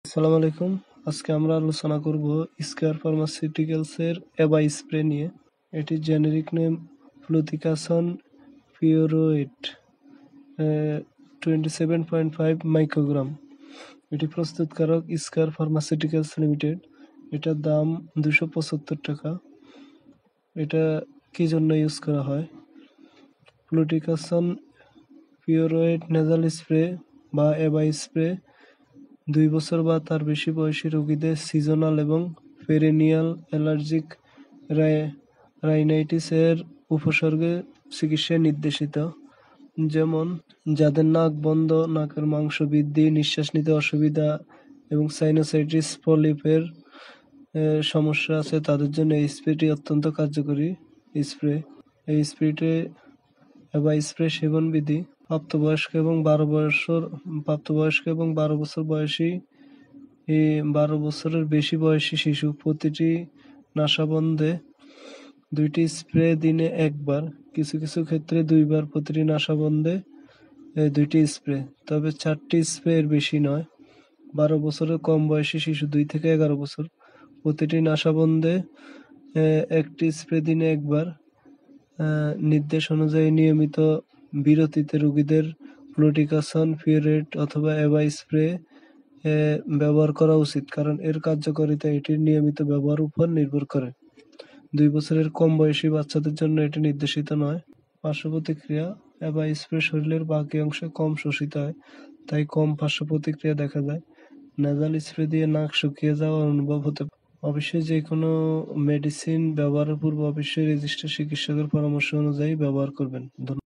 আসসালামু আলাইকুম। আজকে আমরা আলোচনা করব স্কয়ার ফার্মাসিউটিক্যালস এর এবাই স্প্রে নিয়ে। এটির জেনেরিক নেম ফ্লুটিকাসন পিউরোয়েট 27.5 মাইক্রোগ্রাম। এটি প্রস্তুতকারক স্কয়ার ফার্মাসিউটিক্যালস লিমিটেড। এটার দাম 275 টাকা। এটা কি জন্য ইউজ করা হয়? ফ্লুটিকাসন পিউরোয়েট নেজাল স্প্রে বা এবাই স্প্রে 2 বছর বা তার বেশি বয়সী রোগীদের সিজনাল এবং পেরিনিয়াল অ্যালার্জিক রাইনাইটিস এর উপসর্গে চিকিৎসায় নির্দেশিত, যেমন যাদের নাক বন্ধ, নাকের মাংস বৃদ্ধি, নিঃশ্বাস নিতে অসুবিধা এবং সাইনোসাইটিস পলিপের সমস্যা আছে, তাদের জন্য এই স্প্রেটি অত্যন্ত কার্যকরী স্প্রে। এই স্প্রেটি এবাই স্প্রে সেবন বিধি: প্রাপ্তবয়স্ক এবং 12 বছর বয়সী 12 বছরের বেশি বয়সী শিশু প্রতিটি নাসাবন্ধে 2টি স্প্রে দিনে একবার, কিছু কিছু ক্ষেত্রে 2 বার প্রতিটি নাসাবন্ধে 2টি স্প্রে, তবে 4টি স্প্রে এর বেশি নয়। 12 বছরের কম বয়সী শিশু 2 থেকে 11 বছর প্রতিটি নাসাবন্ধে 1টি স্প্রে দিনে একবার। নির্দেশ অনুযায়ী নিয়মিত বিরতিতে রোগীদের ফ্লুটিকাসন পিউরেট অথবা এবাই স্প্রে ব্যবহার করা উচিত, কারণ এর কার্যকারিতা এটির নিয়মিত ব্যবহারের উপর নির্ভর করে। 2 বছরের কম বয়সী বাচ্চাদের জন্য এটি নির্দেশিত নয়। পার্শ্ব প্রতিক্রিয়া: এবাই স্প্রে শরীরের বাকি অংশে কম শোষিত হয়, তাই কম পার্শ্ব প্রতিক্রিয়া দেখা যায়। নেজাল স্প্রে দিয়ে নাক শুকিয়ে যাওয়ার অনুভব হতে পারে। অবশ্যই যে কোনো মেডিসিন ব্যবহারের পূর্বে অবশ্যই রেজিস্টার্ড চিকিৎসকের পরামর্শ অনুযায়ী ব্যবহার করবেন।